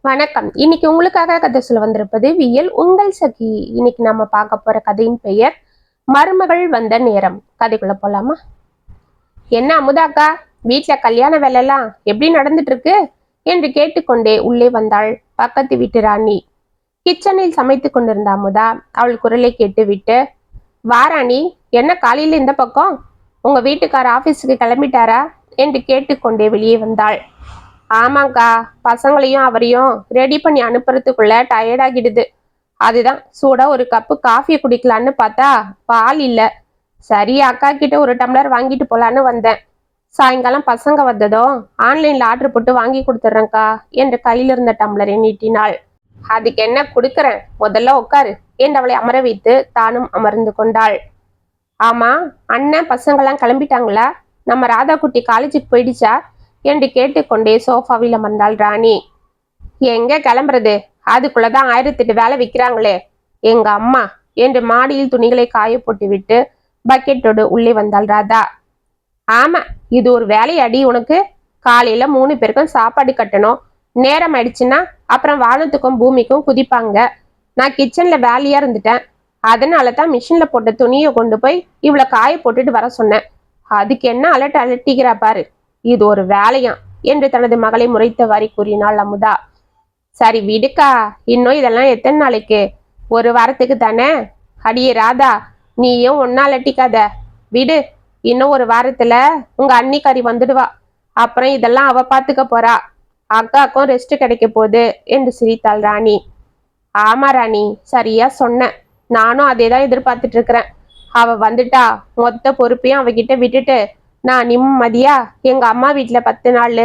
வணக்கம். இன்னைக்கு உங்களுக்காக கதை சொல்ல வந்திருப்பது வியல் உங்கள் சகி. இன்னைக்கு நம்ம பார்க்க போற கதையின் பெயர் மருமகள் வந்த நேரம். கதைக்குள்ள போலாமா? என்ன அமுதாக்கா, வீட்டுல கல்யாண வேலை எல்லாம் எப்படி நடந்துட்டு இருக்கு என்று கேட்டுக்கொண்டே உள்ளே வந்தாள் பக்கத்து வீட்டு ராணி. கிச்சனில் சமைத்து கொண்டிருந்த அமுதா அவள் குரலை கேட்டு விட்டு, வாராணி, என்ன காலையில இந்த பக்கம்? உங்க வீட்டுக்கார ஆபீஸுக்கு கிளம்பிட்டாரா என்று கேட்டுக்கொண்டே வெளியே வந்தாள். ஆமாங்க்கா, பசங்களையும் அவரையும் ரெடி பண்ணி அனுப்புறதுக்குள்ள டயர்ட் ஆகிடுது. அதுதான் சூடா ஒரு கப்பு காஃபி குடிக்கலான்னு பார்த்தா பால் இல்ல. சரி, அக்கா கிட்ட ஒரு டம்ளர் வாங்கிட்டு போலான்னு வந்தேன். சாயங்காலம் பசங்க வந்ததும் ஆன்லைன்ல ஆர்டர் போட்டு வாங்கி கொடுத்துட்றேன்க்கா என்று கையில இருந்த டம்ளரை நீட்டினாள். அதுக்கு என்ன கொடுக்கறேன், முதல்ல உட்காரு என்று அவளை அமர வைத்து தானும் அமர்ந்து கொண்டாள். ஆமா, அண்ணன் பசங்கெல்லாம் கிளம்பிட்டாங்களா? நம்ம ராதா குட்டி காலேஜுக்கு போயிடுச்சா என்று கேட்டுக்கொண்டே சோஃபாவில் அமர்ந்தாள் ராணி. எங்க கிளம்புறது, அதுக்குள்ளதான் 1008 வேலை வைக்கிறாங்களே எங்க அம்மா என்று மாடியில் துணிகளை காய போட்டு விட்டு பக்கெட்டோடு உள்ளே வந்தாள் ராதா. ஆமா, இது ஒரு வேலையடி உனக்கு? காலையில 3 பேருக்கும் சாப்பாடு கட்டணும். நேரம் ஆயிடுச்சுன்னா அப்புறம் வானத்துக்கும் பூமிக்கும் குதிப்பாங்க. நான் கிச்சன்ல வேலையா இருந்துட்டேன். அதனாலதான் மிஷின்ல போட்ட துணியை கொண்டு போய் இவ்வளவு காய போட்டுட்டு வர சொன்னேன். அதுக்கு என்ன அலட்டிக்கிறா பாரு, இது ஒரு வேலையாம் என்று தனது மகளை முறைத்தவாறி கூறினாள் அமுதா. சரி விடுக்கா, இன்னும் இதெல்லாம் எத்தனை நாளைக்கு? ஒரு வாரத்துக்கு தானே. அடியே ராதா, நீயும் ஒன்னா அலட்டிக்காத, விடு. இன்னும் ஒரு வாரத்துல உங்க அன்னிக்காரி வந்துடுவா. அப்புறம் இதெல்லாம் அவ பாத்துக்க போறா. அக்காக்கும் ரெஸ்ட் கிடைக்க போகுது என்று சிரித்தாள் ராணி. ஆமா ராணி, சரியா சொன்ன. நானும் அதேதான் எதிர்பார்த்துட்டு இருக்கிறேன். அவ வந்துட்டா மொத்த பொறுப்பையும் அவகிட்ட விட்டுட்டு நான் நிம்மதியா எங்க அம்மா வீட்டுல 10 நாள்,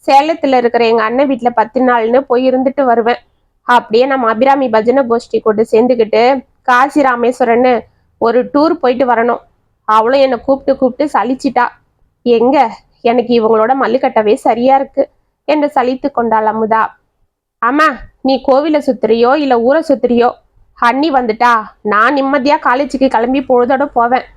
சேலத்துல இருக்கிற எங்க அண்ணன் வீட்டுல 10 நாள்னு போய் இருந்துட்டு வருவேன். அப்படியே நம்ம அபிராமி பஜனை கோஷ்டி கொண்டு சேர்ந்துக்கிட்டு காசி ராமேஸ்வரன்னு ஒரு டூர் போயிட்டு வரணும். அவளும் என்னை கூப்பிட்டு சலிச்சிட்டா. எங்க எனக்கு இவங்களோட மல்லுக்கட்டவே சரியா இருக்கு என்று சலித்து கொண்டாள் அமுதா. ஆமா, நீ கோவில சுத்துறியோ இல்ல ஊரை சுத்துறியோ, அண்ணி வந்துட்டா நான் நிம்மதியா காலேஜுக்கு கிளம்பி பொழுதோட போவேன்.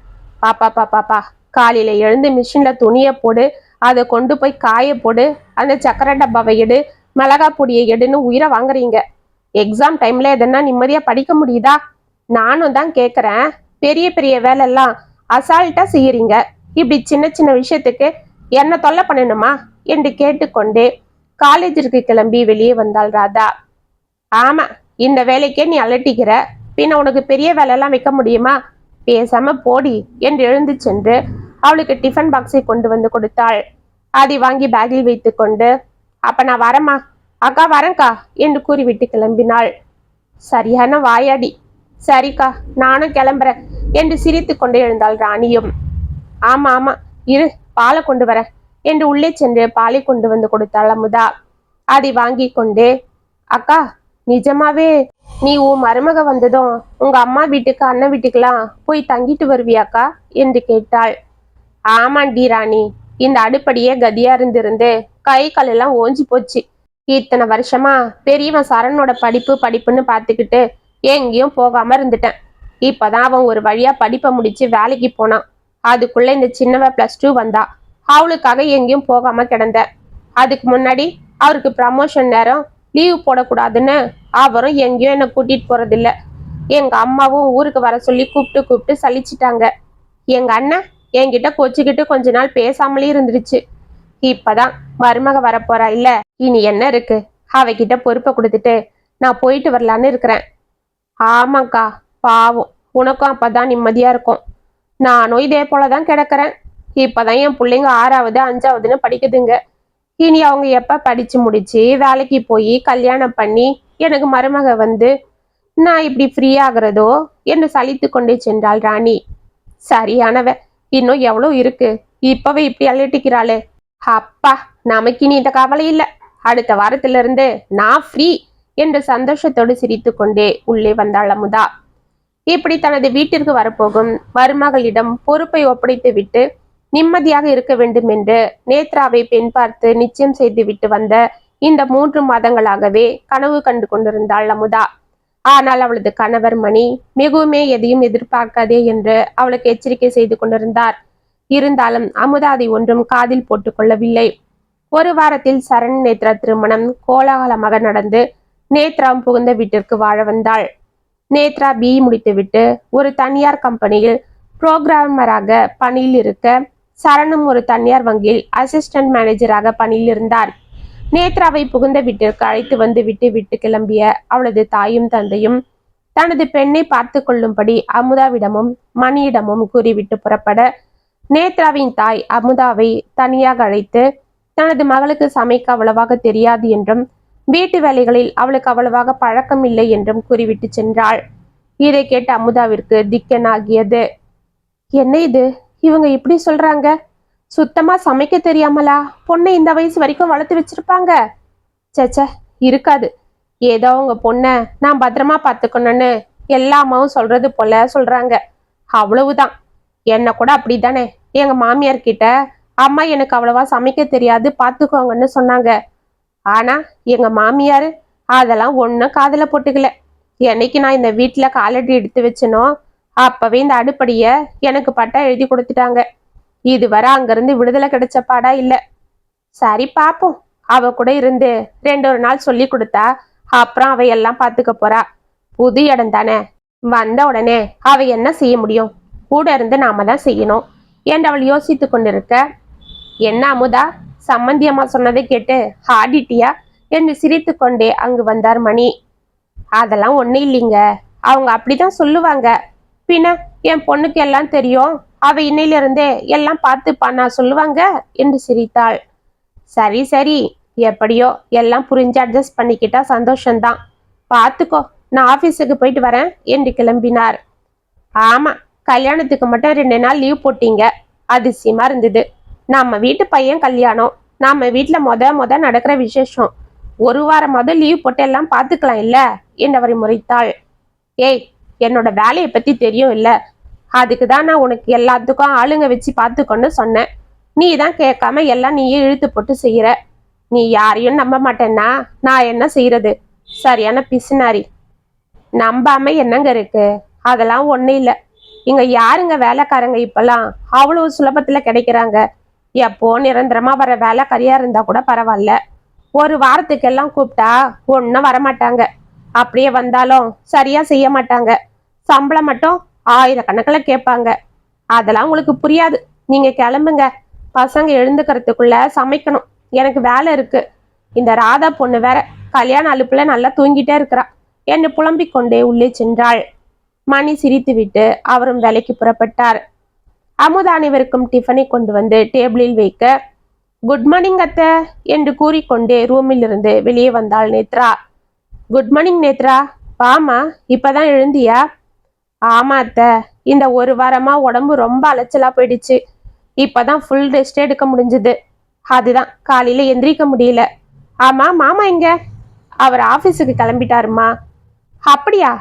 பாப்பா, காலையில எழுந்து மிஷின்ல துணியை போடு, அதை கொண்டு போய் காய போடு, அந்த சக்கரை டப்பாவை எடு, மிளகா பொடியை எடுன்னு உயிரை வாங்குறீங்க. எக்ஸாம் டைம்ல எதனா நிம்மதியா படிக்க முடியுதா? நானும் தான் கேக்குறேன். பெரிய பெரிய வேலை எல்லாம் அசால்ட்டா செய்யறீங்க. இப்படி சின்ன சின்ன விஷயத்துக்கு என்ன தொல்லை பண்ணணுமா என்று கேட்டுக்கொண்டே காலேஜிற்கு கிளம்பி வெளியே வந்தாள் ராதா. ஆமா, இந்த வேலைக்கே நீ அலட்டிக்கிற, பின்ன உனக்கு பெரிய வேலை எல்லாம் வைக்க முடியுமா? பேசாம போடி என்று எழுந்து சென்று அவளுக்கு டிஃபன் பாக்ஸை கொண்டு வந்து கொடுத்தாள். அதை வாங்கி பேக்கில் வைத்து கொண்டு, அப்ப நான் வரமா, அக்கா வரேன்க்கா என்று கூறிவிட்டு கிளம்பினாள். சரியான வாயாடி. சரிக்கா, நானும் கிளம்புறேன் என்று சிரித்து கொண்டே எழுந்தாள் ராணியும். ஆமா, இரு, பாலை கொண்டு வர என்று உள்ளே சென்று பாலை கொண்டு வந்து கொடுத்தாள் அமுதா. அதை வாங்கி கொண்டே, அக்கா, நிஜமாவே நீ உன் மருமக வந்ததும் உங்க அம்மா வீட்டுக்கு அண்ணன் வீட்டுக்கெல்லாம் போய் தங்கிட்டு வருவியாக்கா என்று கேட்டாள். ஆமாண்டி ராணி, இந்த அடுப்படியே கதியா இருந்திருந்து கை கால் எல்லாம் ஓஞ்சி போச்சு. இத்தனை வருஷமா பெரியவன் சரணோட படிப்புன்னு பார்த்துக்கிட்டு எங்கேயும் போகாம இருந்துட்டேன். இப்பதான் அவன் ஒரு வழியா படிப்பை முடிச்சு வேலைக்கு போனான். அதுக்குள்ள இந்த சின்னவ +2 வந்தா. அவளுக்காக எங்கேயும் போகாம கிடந்த. அதுக்கு முன்னாடி அவருக்கு ப்ரமோஷன் நேரம் லீவு போடக்கூடாதுன்னு அவரும் எங்கேயும் என்னை கூட்டிட்டு போறதில்ல. எங்க அம்மாவும் ஊருக்கு வர சொல்லி கூப்பிட்டு சலிச்சிட்டாங்க. எங்க அண்ணன் என்கிட்ட கொச்சிக்கிட்டு கொஞ்ச நாள் பேசாமலே இருந்துருச்சு. இப்பதான் மருமக வரப்போறா இல்ல, இனி என்ன இருக்கு, அவகிட்ட பொறுப்பை கொடுத்துட்டு நான் போயிட்டு வரலான்னு இருக்கிறேன். ஆமாக்கா, பாவம், உனக்கும் அப்பதான் நிம்மதியா இருக்கும். நானும் இதே போலதான் கிடக்குறேன். இப்பதான் என் பிள்ளைங்க 6வது 5வதுன்னு படிக்குதுங்க. இனி அவங்க எப்ப படிச்சு முடிச்சு வேலைக்கு போய் கல்யாணம் பண்ணி எனக்கு மருமக வந்து நான் இப்படி ஃப்ரீ ஆகுறதோ என்று சலித்து கொண்டே சென்றாள் ராணி. சரியானவ, இன்னும் எவ்வளவு இருக்கு, இப்பவே இப்படி அலட்டிக்கிறாளே. அப்பா, நமக்கு இனி இந்த கவலை இல்லை. அடுத்த வாரத்துல இருந்து நான் ஃப்ரீ என்று சந்தோஷத்தோடு சிரித்து கொண்டே உள்ளே வந்தாள் அமுதா. இப்படி தனது வீட்டிற்கு வரப்போகும் மருமகளிடம் பொறுப்பை ஒப்படைத்து விட்டு நிம்மதியாக இருக்க வேண்டும் என்று நேத்ராவை பெண் பார்த்து நிச்சயம் செய்து விட்டு வந்த இந்த 3 மாதங்களாகவே கனவு கண்டு கொண்டிருந்தாள் அமுதா. ஆனால் அவளது கணவர் மணி மிகவுமே எதையும் எதிர்பார்க்காதே என்று அவளுக்கு எச்சரிக்கை செய்து கொண்டிருந்தார். இருந்தாலும் அமுதா அதை ஒன்றும் காதில் போட்டுக் கொள்ளவில்லை. ஒரு வாரத்தில் சரண் நேத்ரா திருமணம் கோலாகலமாக நடந்து நேத்ரா புகுந்த வீட்டிற்கு வாழ வந்தாள். நேத்ரா பிஇ முடித்துவிட்டு ஒரு தனியார் கம்பெனியில் புரோகிராமராக பணியில் இருக்க, சரணும் ஒரு தனியார் வங்கியில் அசிஸ்டன்ட் மேனேஜராக பணியில் இருந்தார். நேத்ராவை புகுந்த வீட்டிற்கு அழைத்து வந்து விட்டு கிளம்பிய அவளது தாயும் தந்தையும் தனது பெண்ணை பார்த்து கொள்ளும்படி அமுதாவிடமும் மணியிடமும் கூறிவிட்டு புறப்பட, நேத்ராவின் தாய் அமுதாவை தனியாக அழைத்து தனது மகளுக்கு சமைக்க அவ்வளவாக தெரியாது என்றும் வீட்டு வேலைகளில் அவளுக்கு அவ்வளவாக பழக்கம் இல்லை என்றும் கூறிவிட்டு சென்றாள். இதை கேட்ட அமுதாவிற்கு திக்கெனாகியது. என்ன இது, இவங்க இப்படி சொல்றாங்க? சுத்தமா சமைக்க தெரியாமலா பொண்ணை இந்த வயசு வரைக்கும் வளர்த்து வச்சிருப்பாங்க? சச்ச, இருக்காது. ஏதோ உங்க பொண்ணை நான் பத்திரமா பார்த்துக்கணும்னு எல்லா அம்மாவும் சொல்றது போல சொல்றாங்க, அவ்வளவுதான். என்ன கூட அப்படித்தானே எங்க மாமியார் கிட்ட அம்மா எனக்கு அவ்வளவா சமைக்க தெரியாது பார்த்துக்கோங்கன்னு சொன்னாங்க. ஆனா எங்க மாமியார் அதெல்லாம் ஒன்றும் காதுல போட்டுக்கல. என்னைக்கு நான் இந்த வீட்டுல காலடி எடுத்து வச்சனோ அப்பவே இந்த அடுப்படிய எனக்கு பட்டா எழுதி கொடுத்துட்டாங்க. இதுவரை அங்கிருந்து விடுதலை கிடைச்ச பாடா இல்ல. சரி பாப்போம், அவ கூட இருந்து 2 நாள் சொல்லி கொடுத்தா அப்புறம் அவ எல்லாம் பார்த்துக்க போறா. புது இடம் தானே, வந்த உடனே அவ என்ன செய்ய முடியும்? கூட இருந்து நாம தான் செய்யணும் என்று அவள் யோசித்து கொண்டிருக்க, என்ன அமுதா, சம்மந்தி அம்மா சொன்னதை கேட்டு ஆடிட்டியா என்று சிரித்து கொண்டே அங்கு வந்தார் மணி. அதெல்லாம் ஒண்ணு இல்லைங்க, அவங்க அப்படிதான் சொல்லுவாங்க. பின்ன என் பொண்ணுக்கு எல்லாம் தெரியும், அவ இன்னையிலிருந்தே எல்லாம் பார்த்துப்பானா சொல்லுவாங்க என்று சிரித்தாள். சரி சரி, எப்படியோ எல்லாம் புரிஞ்சு அட்ஜஸ்ட் பண்ணிக்கிட்டா சந்தோஷம்தான். பார்த்துக்கோ, நான் ஆபீஸுக்கு போயிட்டு வரேன் என்று கிளம்பினார். ஆமா, கல்யாணத்துக்கு மட்டும் 2 நாள் லீவ் போட்டீங்க, அதிசயமா இருந்தது. நம்ம வீட்டு பையன் கல்யாணம், நம்ம வீட்டுல முத நடக்கிற விசேஷம், ஒரு வாரமாவது லீவ் போட்டு எல்லாம் பார்த்துக்கலாம் இல்ல என்று அவரை முறைத்தாள். ஏய், என்னோட வேலையை பத்தி தெரியும் இல்ல, அதுக்கு தான் நான் உனக்கு எல்லாத்துக்கும் ஆளுங்க வச்சு பார்த்துக்கொன்னு சொன்னேன். நீ தான் கேட்காம எல்லாம் நீயே இழுத்து போட்டு செய்யற. நீ யாரையும் நம்ப மாட்டேன்னா நான் என்ன செய்யறது? சரியான பிசுனாரி. நம்பாம என்னங்க இருக்கு? அதெல்லாம் ஒண்ணு இல்ல. இங்க யாருங்க வேலைக்காரங்க இப்பெல்லாம் அவ்வளவு சுலபத்துல கிடைக்கிறாங்க? எப்போ நிரந்தரமா வர வேலைக்காரியா இருந்தா கூட பரவாயில்ல, ஒரு வாரத்துக்கெல்லாம் கூப்பிட்டா ஒன்னும் வரமாட்டாங்க. அப்படியே வந்தாலும் சரியா செய்ய மாட்டாங்க. சம்பளம் மட்டும் 1000 கணக்கில் கேட்பாங்க. அதெல்லாம் உங்களுக்கு புரியாது. நீங்க கிளம்புங்க, பசங்க எழுந்துக்கிறதுக்குள்ள சமைக்கணும், எனக்கு வேலை இருக்கு. இந்த ராதா பொண்ணு வேற கல்யாண அலுப்புல நல்லா தூங்கிட்டே இருக்கிறா என்று புலம்பிக் கொண்டே உள்ளே சென்றாள். மணி சிரித்துவிட்டு அவரும் வேலைக்கு புறப்பட்டார். அமுதா அனைவருக்கும் டிஃபனை கொண்டு வந்து டேபிளில் வைக்க, குட் மார்னிங் அத்தை என்று கூறிக்கொண்டே ரூமில் இருந்து வெளியே வந்தாள் நேத்ரா. குட் மார்னிங் நேத்ரா, வாமா, இப்பதான் எழுந்தியா? ஆமா அத்தை, இந்த ஒரு வாரமா உடம்பு ரொம்ப அலைச்சலா போயிடுச்சு. இப்பதான் ஃபுல் ரெஸ்ட் எடுக்க முடிஞ்சது, அதுதான் காலையில எந்திரிக்க முடியல. ஆமா, மாமா எங்க? அவர் ஆபீஸுக்கு கிளம்பிட்டாருமா. அப்படியா,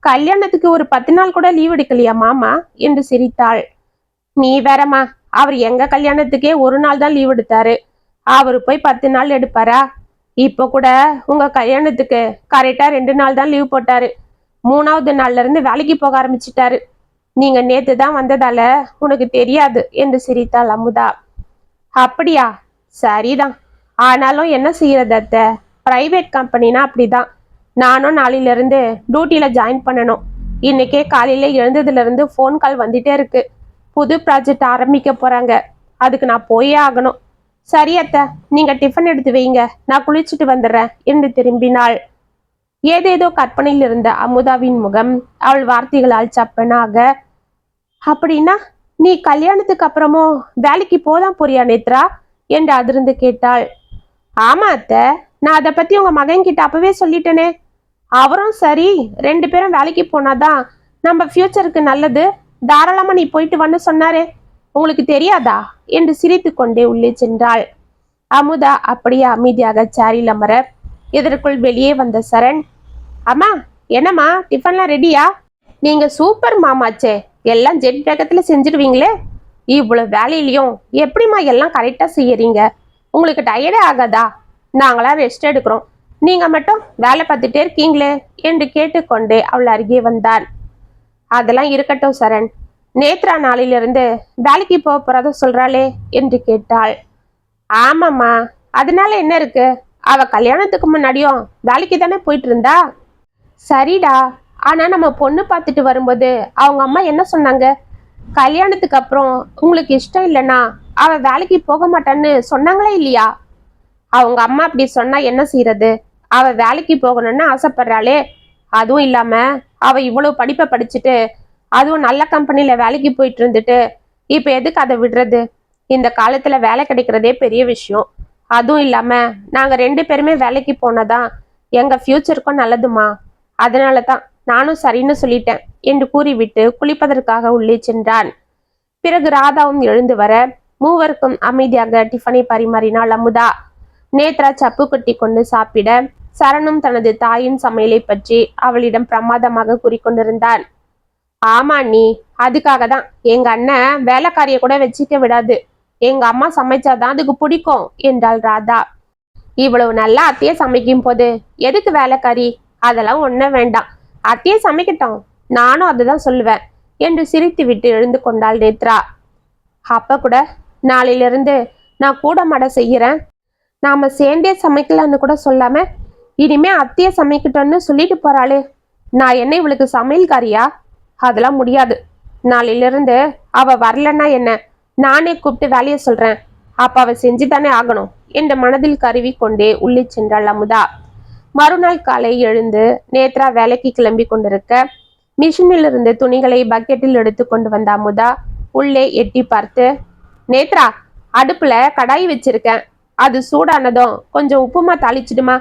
கல்யாணத்துக்கு ஒரு 10 நாள் கூட லீவ் எடுக்கலையா மாமா என்று சிரித்தாள். நீ வேறம்மா, அவர் எங்க கல்யாணத்துக்கே 1 நாள் தான் லீவ் எடுத்தாரு, அவரு போய் 10 நாள் எடுப்பாரா? இப்ப கூட உங்க கல்யாணத்துக்கு கரெக்டா 2 நாள் தான் லீவ் போட்டாரு. 3வது நாள்ல இருந்து வேலைக்கு போக ஆரம்பிச்சிட்டாரு. நீங்க நேத்து தான் வந்ததால உனக்கு தெரியாது என்று சிரித்தாள் அமுதா. அப்படியா, சரிதான். ஆனாலும் என்ன செய்யறது அத்தை, பிரைவேட் கம்பெனினா அப்படிதான். நானும் நாளையில இருந்து டியூட்டியில ஜாயின் பண்ணணும். இன்னைக்கே காலையில எழுந்ததுல இருந்து ஃபோன் கால் வந்துட்டே இருக்கு. புது ப்ராஜெக்ட் ஆரம்பிக்க போறாங்க, அதுக்கு நான் போயே ஆகணும். சரி அத்தை, நீங்க டிஃபன் எடுத்து வைங்க, நான் குளிச்சுட்டு வந்துடுறேன் என்று திரும்பினாள். ஏதேதோ கற்பனையில் இருந்த அமுதாவின் முகம் அவள் வார்த்தைகளால் சப்பனாக. அப்படின்னா நீ கல்யாணத்துக்கு அப்புறமும் வேலைக்கு போதான் போறியா நேத்ரா என்று அதிர்ந்து கேட்டாள். ஆமா அத்தை, நான் அதை பத்தி உங்க மகன் கிட்ட அப்பவே சொல்லிட்டேனே. அவரும் சரி, 2 பேரும் வேலைக்கு போனாதான் நம்ம ஃபியூச்சருக்கு நல்லது, தாராளமா நீ போயிட்டு வந்து சொன்னாரே, உங்களுக்கு தெரியாதா என்று சிரித்து கொண்டே உள்ளே சென்றாள். அமுதா அப்படியே அமைதியாக சேரில் அமர, இதற்குள் வெளியே வந்த சரண், அம்மா என்னம்மா டிஃபன்லாம் ரெடியா? நீங்க சூப்பர் மாமாச்சே, எல்லாம் ஜெட் வேகத்துல செஞ்சிடுவீங்களே. இவ்வளவு வேலையிலையும் எப்படிம்மா எல்லாம் கரெக்டா செய்யறீங்க? உங்களுக்கு டயர்டே ஆகாதா? நாங்களாம் ரெஸ்ட் எடுக்கிறோம், நீங்க மட்டும் வேலை பார்த்துட்டே இருக்கீங்களே என்று கேட்டுக்கொண்டே அவள் அருகே வந்தான். அதெல்லாம் இருக்கட்டும் சரண், நேத்ரா நாளிலிருந்து வேலைக்கு போக போறத சொல்றாளே என்று கேட்டாள். ஆமாம்மா, அதனால என்ன இருக்கு? அவ கல்யாணத்துக்கு முன்னாடியும் வேலைக்கு தானே போயிட்டு இருந்தா. சரிடா, ஆனா நம்ம பொண்ணு பார்த்துட்டு வரும்போது அவங்க அம்மா என்ன சொன்னாங்க? கல்யாணத்துக்கு அப்புறம் உங்களுக்கு இஷ்டம் இல்லைன்னா அவ வேலைக்கு போக மாட்டான்னு சொன்னாங்களே இல்லையா? அவங்க அம்மா அப்படி சொன்னா என்ன செய்யறது? அவ வேலைக்கு போகணும்னு ஆசைப்படுறாளே. அதுவும் இல்லாம அவ இவ்வளவு படிப்பை படிச்சுட்டு அதுவும் நல்ல கம்பெனில வேலைக்கு போயிட்டு இருந்துட்டு இப்ப எதுக்கு அதை விடுறது? இந்த காலத்துல வேலை கிடைக்கிறதே பெரிய விஷயம். அதுவும் இல்லாம நாங்க 2 பேருமே வேலைக்கு போனதான் எங்க ஃபியூச்சருக்கும் நல்லதுமா. அதனாலதான் நானும் சரின்னு சொல்லிட்டேன் என்று கூறிவிட்டு குளிப்பதற்காக உள்ளே சென்றான். பிறகு ராதாவும் எழுந்து வர மூவருக்கும் அமைதியாக டிஃபனை பரிமாறினாள் அமுதா. நேத்ரா சப்பு கொட்டி கொண்டு சாப்பிட சரணும் தனது தாயின் சமையலை பற்றி அவளிடம் பிரமாதமாக கூறிக்கொண்டிருந்தான். ஆமா நீ, அதுக்காக தான் எங்க அண்ணன் வேலைக்காரிய கூட வச்சுக்க விடாது. எங்க அம்மா சமைச்சாதான் அதுக்கு பிடிக்கும் என்றாள் ராதா. இவ்வளவு நல்லா அத்தையே சமைக்கும் போது எதுக்கு வேலைக்காரி? அதெல்லாம் ஒன்றும் வேண்டாம், அத்தையே சமைக்கட்டும், நானும் அதுதான் சொல்லுவேன் என்று சிரித்து விட்டு எழுந்து கொண்டாள் நேத்ரா. அப்ப கூட நாளையிலிருந்து நான் கூட மாட செய்யறேன், நாம சேர்ந்தே சமைக்கலான்னு கூட சொல்லாம இனிமே அத்தையே சமைக்கட்டும்னு சொல்லிட்டு போறாளே. நான் என்ன இவளுக்கு சமையல்காரியா? அதெல்லாம் முடியாது. நாளையிலிருந்து அவ வரலன்னா என்ன, நானே கூப்பிட்டு வேலையை சொல்றேன். அப்ப அவ செஞ்சுதானே ஆகணும் என்ற மனதில் கருவி கொண்டே உள்ளே சென்றாள் அமுதா. மறுநாள் காலை எழுந்து நேத்ரா வேலைக்கு கிளம்பி கொண்டிருக்க மிஷினில் இருந்து துணிகளை பக்கெட்டில் எடுத்து கொண்டு வந்த அமுதா உள்ளே எட்டி பார்த்து, நேத்ரா, அடுப்புல கடாய் வச்சிருக்கேன், அது சூடானதும் கொஞ்சம் உப்புமா தாளிச்சிடுமா,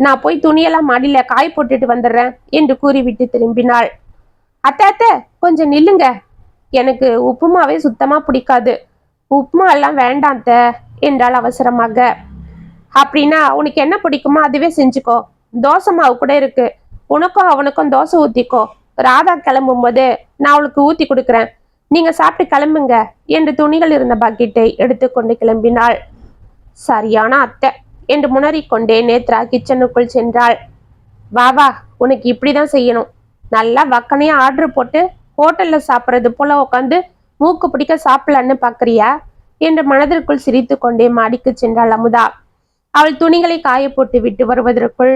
நான் போய் துணியெல்லாம் மாடியில காய போட்டுட்டு வந்துடுறேன் என்று கூறிவிட்டு திரும்பினாள். அத்தை அத்தை, கொஞ்சம் நில்லுங்க, எனக்கு உப்புமாவே சுத்தமா பிடிக்காது, உப்புமா எல்லாம் வேண்டாம் அத்தை என்றாள் அவசரமாக. அப்படின்னா உனக்கு என்ன பிடிக்குமோ அதுவே செஞ்சுக்கோ, தோசை மாவு கூட இருக்கு, உனக்கும் அவனுக்கும் தோசை ஊத்திக்கோ, ராதா கிளம்பும் போது நான் அவளுக்கு ஊத்தி கொடுக்குறேன், நீங்க சாப்பிட்டு கிளம்புங்க என்று துணிகள் இருந்த பக்கெட்டை எடுத்துக்கொண்டு கிளம்பினாள். சரியான அத்தை என்று முனறிக்கொண்டே நேத்ரா கிச்சனுக்குள் சென்றாள். வா வா, உனக்கு இப்படிதான் செய்யணும், நல்லா வக்கனையா ஆர்டர் போட்டு ஹோட்டல்ல சாப்பிட்றது போல உட்காந்து மூக்கு பிடிக்க சாப்பிடலான்னு பாக்குறியா என்று மனதிற்குள் சிரித்து கொண்டே மாடிக்கு சென்றாள் அமுதா. அவள் துணிகளை காய போட்டு விட்டு வருவதற்குள்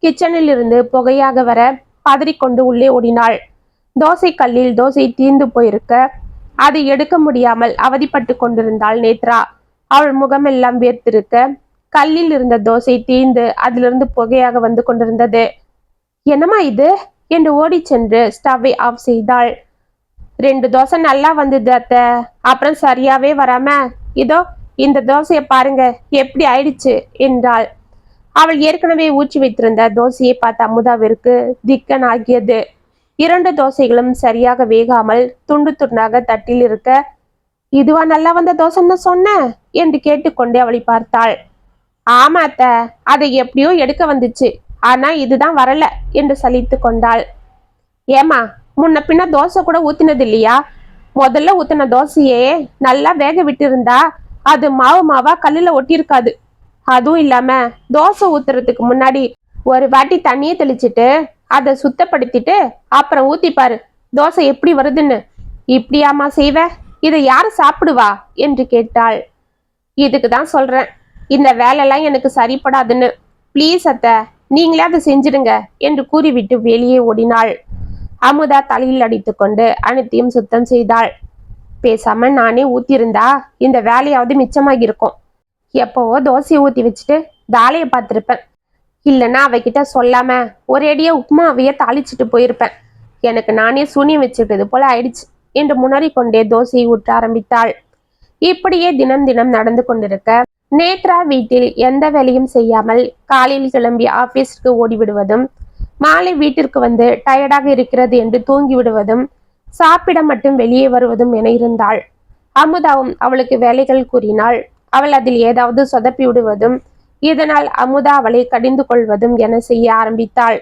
கிச்சனில் இருந்து புகையாக வர பதறிக்கொண்டு உள்ளே ஓடினாள். தோசை கல்லில் தோசை தீர்ந்து போயிருக்க அதை எடுக்க முடியாமல் அவதிப்பட்டு கொண்டிருந்தாள் நேத்ரா. அவள் முகமெல்லாம் வேர்த்திருக்க கல்லில் இருந்த தோசை தீர்ந்து அதிலிருந்து புகையாக வந்து கொண்டிருந்தது. என்னம்மா இது என்று ஓடி சென்று ஸ்டவ்வை ஆஃப் செய்தாள். 2 தோசை நல்லா வந்தது அத்தை, அப்புறம் சரியாவே வராம இதோ இந்த தோசையை பாருங்க எப்படி ஆயிடுச்சு என்றாள். அவள் ஏற்கனவே ஊற்றி வைத்திருந்த தோசையை பார்த்த அமுதாவிற்கு திக்கன் ஆகியது. 2 தோசைகளும் சரியாக வேகாமல் துண்டு துண்டாக தட்டில் இருக்க, இதுவா நல்லா வந்த தோசைன்னு சொன்ன என்று கேட்டுக்கொண்டே அவளை பார்த்தாள். ஆமா அத்தை, அதை எப்படியோ எடுக்க வந்துச்சு, ஆனா இதுதான் வரல என்று சலித்து கொண்டாள். ஏமா, முன்ன பின்ன தோசை கூட ஊத்தினது இல்லையா? முதல்ல ஊத்தின தோசையே நல்லா வேக விட்டு இருந்தா அது மாவு மாவா கல்லுல ஒட்டியிருக்காது. அதுவும் இல்லாம தோசை ஊத்துறதுக்கு முன்னாடி ஒரு வாட்டி தண்ணியை தெளிச்சிட்டு அதை சுத்தப்படுத்திட்டு அப்புறம் ஊத்திப்பாரு தோசை எப்படி வருதுன்னு. இப்படியாமா செய்வ? இதை யாரு சாப்பிடுவா என்று கேட்டாள். இதுக்கு தான் சொல்றேன், இந்த வேலையெல்லாம் எனக்கு சரிப்படாதுன்னு. ப்ளீஸ் அத்தை, நீங்களே அதை செஞ்சிடுங்க என்று கூறிவிட்டு வெளியே ஓடினாள். அமுதா தலையில் அடித்து கொண்டு அனைத்தையும் சுத்தம் செய்தாள். பேசாம நானே ஊத்திருந்தா இந்த வேலையாவது மிச்சமாகி இருக்கும். எப்பவோ தோசையை ஊத்தி வச்சுட்டு தாலையை பார்த்திருப்பேன், இல்லைன்னா அவகிட்ட சொல்லாம ஒரேடியா உப்புமாவையே தாளிச்சுட்டு போயிருப்பேன். எனக்கு நானே சூனியம் வச்சுக்கிட்டது போல ஆயிடுச்சு என்று முனறி கொண்டே தோசையை ஊற்ற ஆரம்பித்தாள். இப்படியே தினம் தினம் நடந்து கொண்டிருக்க நேத்ரா வீட்டில் எந்த வேலையும் செய்யாமல் காலையில் கிளம்பி ஆபீஸ்க்கு ஓடிவிடுவதும், மாலை வீட்டிற்கு வந்து டயர்டாக இருக்கிறது என்று தூங்கி விடுவதும், சாப்பிட மட்டும் வெளியே வருவதும் என இருந்தாள். அமுதாவும் அவளுக்கு வேலைகள் கூறினாள். அவள் அதில் ஏதாவது சொதப்பி விடுவதும், இதனால் அமுதா அவளை கடிந்து கொள்வதும் என செய்ய ஆரம்பித்தாள்.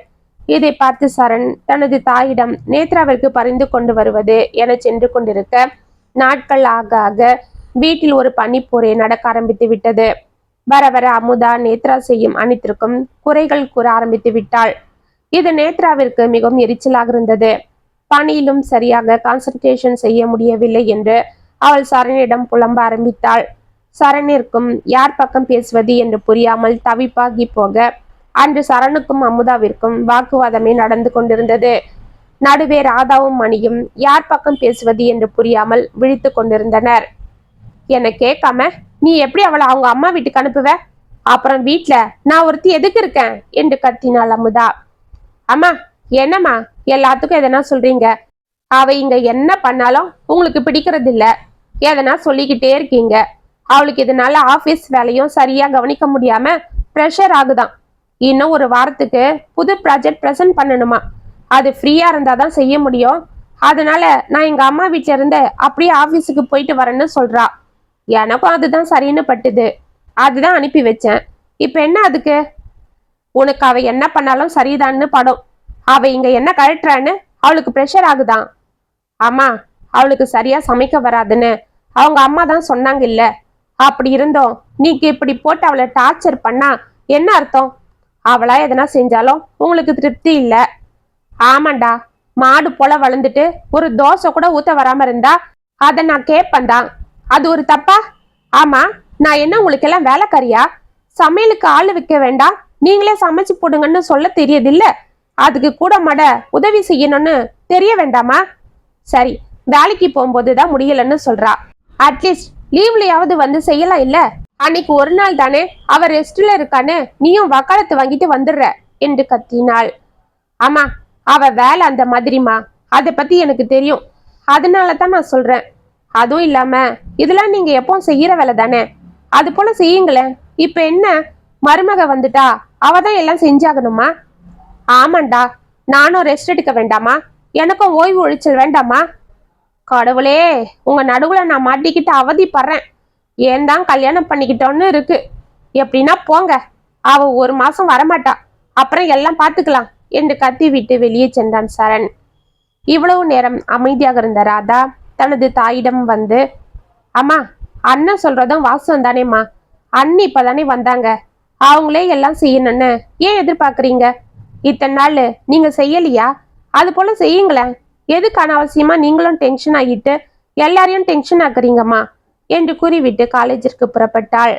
இதை பார்த்து சரண் தனது தாயிடம் நேத்ராவிற்கு பறிந்து கொண்டு வருவது என சென்று கொண்டிருக்க, நாட்கள் ஆக ஆக வீட்டில் ஒரு பனிப்போரே நடக்க ஆரம்பித்து விட்டது. வர வர அமுதா நேத்ரா செய்யும் அனைத்திற்கும் குறைகள் கூற ஆரம்பித்து விட்டாள். இது நேத்ராவிற்கு மிகவும் எரிச்சலாக இருந்தது. பணியிலும் சரியாக கான்சன்ட்ரேஷன் செய்ய முடியவில்லை என்று அவள் சரணிடம் புலம்ப ஆரம்பித்தாள். சரணிற்கும் யார் பக்கம் பேசுவது என்று புரியாமல் தவிப்பாகி போக அன்று சரணுக்கும் அமுதாவிற்கும் வாக்குவாதமே நடந்து கொண்டிருந்தது. நடுவே ராதாவும் மணியும் யார் பக்கம் பேசுவது என்று புரியாமல் விழித்து கொண்டிருந்தனர். என்னை கேட்காம நீ எப்படி அவளை அவங்க அம்மா வீட்டுக்கு அனுப்புவ? அப்புறம் வீட்டுல நான் ஒருத்தி எதுக்கு இருக்கேன் என்று கத்தினாள் அமுதா. அம்மா என்னம்மா எல்லாத்துக்கும் எதனா சொல்றீங்க? அவ இங்க என்ன பண்ணாலும் உங்களுக்கு பிடிக்கிறது இல்ல, எதனா சொல்லிக்கிட்டே இருக்கீங்க. அவளுக்கு இதனால ஆபீஸ் வேலையும் சரியா கவனிக்க முடியாம ப்ரெஷர் ஆகுதான். இன்னும் ஒரு வாரத்துக்கு புது ப்ராஜெக்ட் ப்ரெசென்ட் பண்ணணுமா, அது ஃப்ரீயா இருந்தாதான் செய்ய முடியும். அதனால நான் எங்க அம்மா வீட்டுல இருந்து அப்படியே ஆபீஸுக்கு போயிட்டு வரேன்னு சொல்றா. எனக்கும் அதுதான் சரின்னு பட்டுது, அதுதான் அனுப்பி வச்சேன். இப்ப என்ன அதுக்கு? உனக்கு அவ என்ன பண்ணாலும் சரிதான்னு படம். அவ இங்க என்ன கழட்டுறான்னு அவளுக்கு ப்ரெஷர் ஆகுதான். ஆமா, அவளுக்கு சரியா சமைக்க வராதுன்னு அவங்க அம்மா தான் சொன்னாங்க இல்ல. அப்படி இருந்தோம் நீங்க இப்படி போட்டு அவளை டார்ச்சர் பண்ணா என்ன அர்த்தம்? அவளா எதனா செஞ்சாலும் உங்களுக்கு திருப்தி இல்ல. ஆமாண்டா, மாடு போல வளர்ந்துட்டு ஒரு தோசை கூட ஊத்த வராம இருந்தா அதை நான் கேட்பேன்தான். அது ஒரு தப்பா? ஆமா, நான் என்ன உங்களுக்கு எல்லாம் வேலைக்காரியா? சமையலுக்கு ஆளு வைக்க வேண்டாம், நீங்களே சமைச்சு போடுங்கன்னு சொல்ல தெரியுது இல்ல. அதுக்கு கூட மட உதவி செய்யணும்னு தெரிய வேண்டாமா? சரி, வேலைக்கு போகும்போதுதான் முடியலன்னு சொல்றா. அட்லீஸ்ட் லீவ்லயாவது வந்து செய்யலாம் இல்ல. அன்னைக்கு ஒரு நாள் தானே அவ ரெஸ்ட்ல இருக்கான்னு நீயும் வக்காலத்து வாங்கிட்டு வந்துடுற என்று கத்தினாள். ஆமா, அவ வேலை அந்த மாதிரிமா, அதை பத்தி எனக்கு தெரியும். அதனாலதான் நான் சொல்றேன். அதுவும் இல்லாம இதெல்லாம் நீங்க எப்போ செய்யற வேலை தானே, அது போல செய்யுங்களேன். இப்ப என்ன, மருமக வந்துட்டா அவதான் எல்லாம் செஞ்சாகணுமா? ஆமாண்டா, நானும் ரெஸ்ட் எடுக்க வேண்டாமா? எனக்கும் ஓய்வு ஒழிச்சல் வேண்டாமா? கடவுளே, உங்க நடுவுல நான் மாட்டிக்கிட்டு அவதிப்படுறேன். ஏன் தான் கல்யாணம் பண்ணிக்கிட்டோன்னு இருக்கு. எப்படின்னா போங்க, அவ ஒரு மாசம் வரமாட்டா, அப்புறம் எல்லாம் பார்த்துக்கலாம் என்று கத்தி விட்டு வெளியே சென்றான் சரண். இவ்வளவு நேரம் அமைதியாக இருந்த ராதா தனது தாயிடம் வந்து, அம்மா, அண்ணன் சொல்றதும் வாசம் தானேம்மா. அண்ணி இப்பதானே வந்தாங்க, அவங்களே எல்லாம் செய்யணும்னு ஏன் எதிர்பார்க்குறீங்க? இத்தனை நாள் நீங்க செய்யலையா? அது போல செய்யுங்களேன். எதுக்கு அனாவசியமா நீங்களும் டென்ஷன் ஆகிட்டு எல்லாரையும் டென்ஷன் ஆக்குறீங்கம்மா என்று கூறிவிட்டு காலேஜிற்கு புறப்பட்டாள்.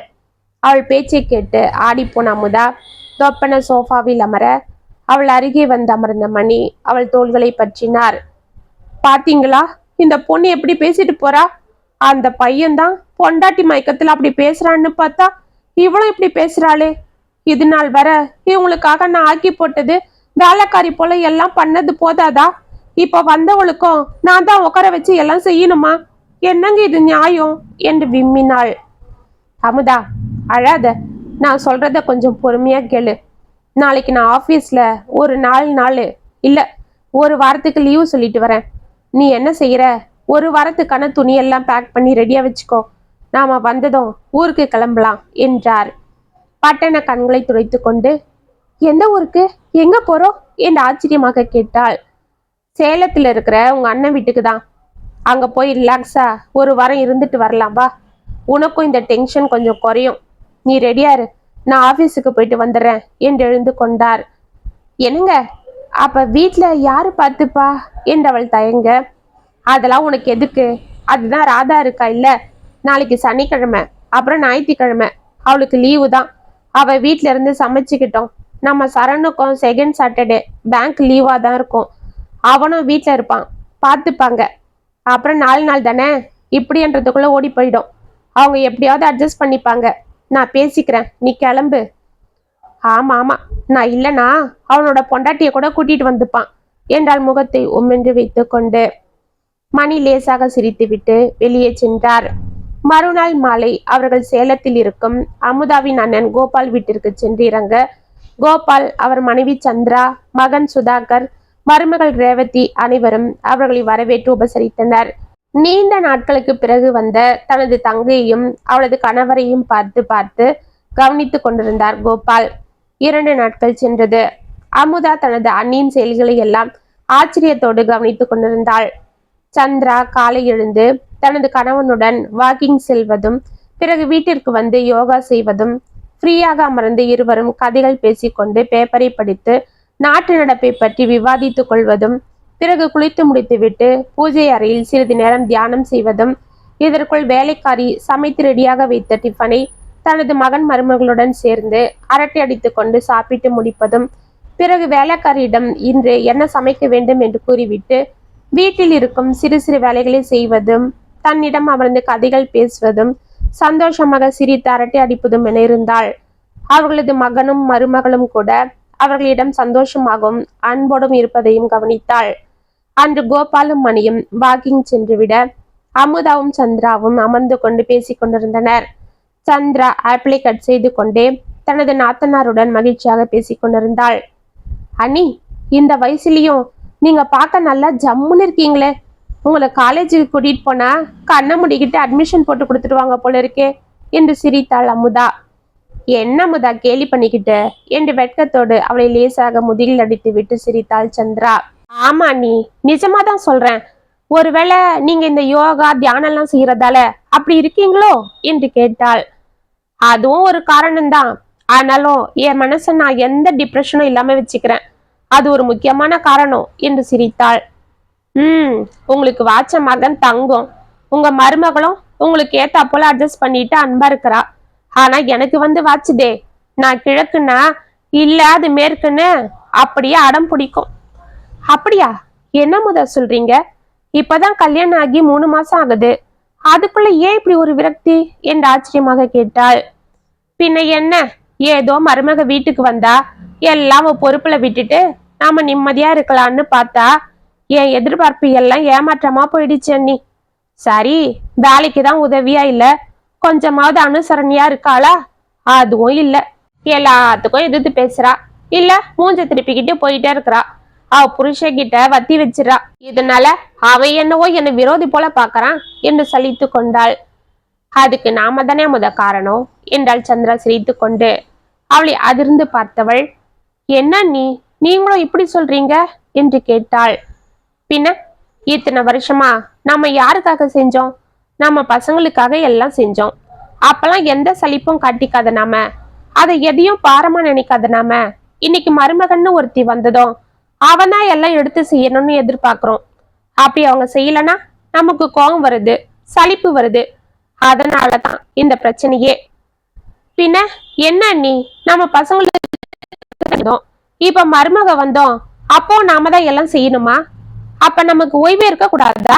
அவள் பேச்சை கேட்டு ஆடிப்போன அமுதா தொப்பன சோஃபாவில் அமர அவள் அருகே வந்து அமர்ந்த மணி அவள் தோள்களை பற்றினார். பாத்தீங்களா இந்த பொண்ணு எப்படி பேசிட்டு போறா? அந்த பையன்தான் பொண்டாட்டி மயக்கத்துல அப்படி பேசுறான்னு பார்த்தா இவளும் இப்படி பேசுறாளே. இது நாள் வர இவங்களுக்காக நான் ஆக்கி போட்டது வேலைக்காரி போல எல்லாம் பண்ணது போதாதா? இப்ப வந்தவளுக்கும் நான் தான் உட்கார வச்சு எல்லாம் செய்யணுமா? என்னங்க இது நியாயம் என்று விம்மினாள். அமுதா, அழாத, நான் சொல்றத கொஞ்சம் பொறுமையா கேளு. நாளைக்கு நான் ஆபீஸ்ல ஒரு நாள் இல்ல, ஒரு வாரத்துக்கு லீவு சொல்லிட்டு வரேன். நீ என்ன செய்யற, ஒரு வாரத்துக்கான துணியெல்லாம் பேக் பண்ணி ரெடியா வச்சுக்கோ. நாம வந்ததும் ஊருக்கு கிளம்பலாம் என்றார். பட்டன கண்களை துடைத்து கொண்டு, எந்த ஊருக்கு, எங்க போறோம் என்று ஆச்சரியமாக கேட்டாள். சேலத்துல இருக்கிற உங்க அண்ணன் வீட்டுக்கு தான். அங்க போய் ரிலாக்ஸா ஒரு வாரம் இருந்துட்டு வரலாம் வா. உனக்கும் இந்த டென்ஷன் கொஞ்சம் குறையும். நீ ரெடியாரு, நான் ஆபீஸுக்கு போயிட்டு வந்துடுறேன் என்று எழுந்து கொண்டார். என்னங்க, அப்ப வீட்டுல யாரு பார்த்துப்பா என்றவள் தயங்க. அதெல்லாம் உனக்கு எதுக்கு? அதுதான் ராதா இருக்கா இல்ல. நாளைக்கு சனிக்கிழமை, அப்புறம் ஞாயிற்றுக்கிழமை அவளுக்கு லீவு தான். அவ வீட்டுல இருந்து சமைச்சுக்கிட்டோம். நம்ம சரணுக்கும் செகண்ட் சாட்டர்டே பேங்க் லீவா தான் இருக்கும். அவனும் வீட்டுல இருப்பான், பார்த்துப்பாங்க. அப்புறம் 4 நாள் தானே, இப்படின்றதுக்குள்ள ஓடி போயிடும். அவங்க எப்படியாவது அட்ஜஸ்ட் பண்ணிப்பாங்க. நான் பேசிக்கிறேன், நீ கிளம்பு. ஆமா ஆமா, நான் இல்லைனா அவனோட பொண்டாட்டியை கூட கூட்டிட்டு வந்துப்பான் என்றால் முகத்தை உம்மென்று வைத்து கொண்டு. மணி லேசாக சிரித்துவிட்டு வெளியே சென்றார். மறுநாள் மாலை அவர்கள் சேலத்தில் இருக்கும் அமுதாவின் அண்ணன் கோபால் வீட்டிற்கு சென்று இறங்க கோபால், அவர் மனைவி சந்திரா, மகன் சுதாகர், மருமகள் ரேவதி அனைவரும் அவர்களை வரவேற்று உபசரித்தனர். நீண்ட நாட்களுக்கு பிறகு வந்த தனது தங்கையையும் அவளது கணவரையும் பார்த்து பார்த்து கவனித்து கொண்டிருந்தார் கோபால். 2 நாட்கள் சென்றது. அமுதா தனது அண்ணியின் செயல்களை எல்லாம் ஆச்சரியத்தோடு கவனித்துக் கொண்டிருந்தாள். சந்திரா காலை எழுந்து தனது கணவனுடன் வாக்கிங் செல்வதும், பிறகு வீட்டிற்கு வந்து யோகா செய்வதும், ஃப்ரீயாக அமர்ந்து இருவரும் கதைகள் பேசிக்கொண்டு பேப்பரை படித்து நாட்டு நடப்பை பற்றி விவாதித்துக் கொள்வதும், பிறகு குளித்து முடித்துவிட்டு பூஜை அறையில் சிறிது நேரம் தியானம் செய்வதும், இதற்குள் வேலைக்காரி சமைத்து ரெடியாக வைத்த டிஃபனை தனது மகன் மருமகளுடன் சேர்ந்து அரட்டை அடித்து கொண்டு சாப்பிட்டு முடிப்பதும், பிறகு வேலைக்காரியிடம் இன்று என்ன சமைக்க வேண்டும் என்று கூறிவிட்டு வீட்டில் இருக்கும் சிறு சிறு வேலைகளை செய்வதும், தன்னிடம் அமர்ந்து கதைகள் பேசுவதும், சந்தோஷமாக சிரித்து அரட்டை அடிப்பதும் என இருந்தாள். அவர்களது மகனும் மருமகளும் கூட அவர்களிடம் சந்தோஷமாகவும் அன்போடும் இருப்பதையும் கவனித்தாள். அன்று கோபாலும் மணியும் வாக்கிங் சென்றுவிட அமுதாவும் சந்திராவும் அமர்ந்து கொண்டு பேசிக் கொண்டிருந்தனர். சந்திரா ஆப்பிளை கட் செய்து கொண்டே தனது நாத்தனாருடன் மகிழ்ச்சியாக பேசிக் கொண்டிருந்தாள். அண்ணி, இந்த வயசுலயும் நீங்க பார்க்க நல்லா ஜம்முன்னு இருக்கீங்களே. உங்களை காலேஜுக்கு கூட்டிட்டு போனா கண்ணை முடிக்கிட்டு அட்மிஷன் போட்டு கொடுத்துருவாங்க போல இருக்கே என்று சிரித்தாள் அமுதா. என்ன அமுதா கேலி பண்ணிக்கிட்டு என்று வெட்கத்தோடு அவளை லேசாக முதுகில் அடித்து விட்டு சிரித்தாள் சந்திரா. ஆமா அண்ணி, நிஜமா தான் சொல்றேன். ஒருவேளை நீங்க இந்த யோகா தியானம் எல்லாம் செய்யறதால அப்படி இருக்கீங்களோ என்று கேட்டாள். அதுவும் ஒரு காரணம்தான். ஆனாலும் என் மனசை நான் எந்த டிப்ரெஷனும் இல்லாம வச்சுக்கிறேன். அது ஒரு முக்கியமான காரணம் என்று சிரித்தாள். உங்களுக்கு வாச்ச மகன் தங்கம். உங்க மருமகளும் உங்களுக்கு ஏத்தா போல அட்ஜஸ்ட் பண்ணிட்டு அன்பா இருக்கிறா. ஆனா எனக்கு வந்து வாச்சுதே, நான் கிழக்குன்னா இல்ல அது மேற்குன்னு அப்படியே அடம் பிடிக்கும். அப்படியா? என்ன முதல் சொல்றீங்க? இப்பதான் கல்யாணம் ஆகி 3 மாசம் ஆகுது. அதுக்குள்ள ஏன் இப்படி ஒரு விரக்தி என்று ஆச்சரியமாக கேட்டாள். பின்ன என்ன, ஏதோ மருமக வீட்டுக்கு வந்தா எல்லாம் பொறுப்புல விட்டுட்டு நாம நிம்மதியா இருக்கலாம்னு பார்த்தா என் எதிர்பார்ப்பு எல்லாம் ஏமாற்றமா போயிடுச்சு அண்ணி. சரி, வேலைக்கு தான் உதவியா இல்ல, கொஞ்சமாவது அனுசரணையா இருக்காளா? அதுவும் இல்ல. எல்லாத்துக்கும் எதிர்த்து பேசுறா, இல்ல மூஞ்ச திருப்பிக்கிட்டு போயிட்டே இருக்கிறா. அவ புருஷகிட்ட வத்தி வச்சிடறா. இதனால அவன் என்னவோ என்ன விரோதி போல பாக்குறான் என்று சலித்து கொண்டாள். அதுக்கு நாம தானே காரணம் என்றாள் சந்திரா சிரித்து கொண்டு. அவளை அதிர்ந்து பார்த்தவள், என்ன நீங்களும் இப்படி சொல்றீங்க என்று கேட்டாள். பின்ன இத்தனை வருஷமா நம்ம யாருக்காக செஞ்சோம்? நம்ம பசங்களுக்காக எல்லாம் செஞ்சோம். அப்பெல்லாம் எந்த சலிப்பும் காட்டிக்காத நாம, அதை எதையும் பாரமா நினைக்காத நாம, இன்னைக்கு மருமகன்னு ஒருத்தி வந்ததும் அவனா எல்லாம் எடுத்து செய்யணும்னு எதிர்பார்க்கிறோம். அப்படி அவங்க செய்யலன்னா நமக்கு கோபம் வருது, சலிப்பு வருது. அதனாலதான் இந்த பிரச்சனையே. பின்ன என்ன நம்ம பசங்களுக்கு இப்ப மருமக வந்தோம், அப்போ நாம தான் எல்லாம் செய்யணுமா? அப்ப நமக்கு ஓய்வே இருக்க கூடாதா?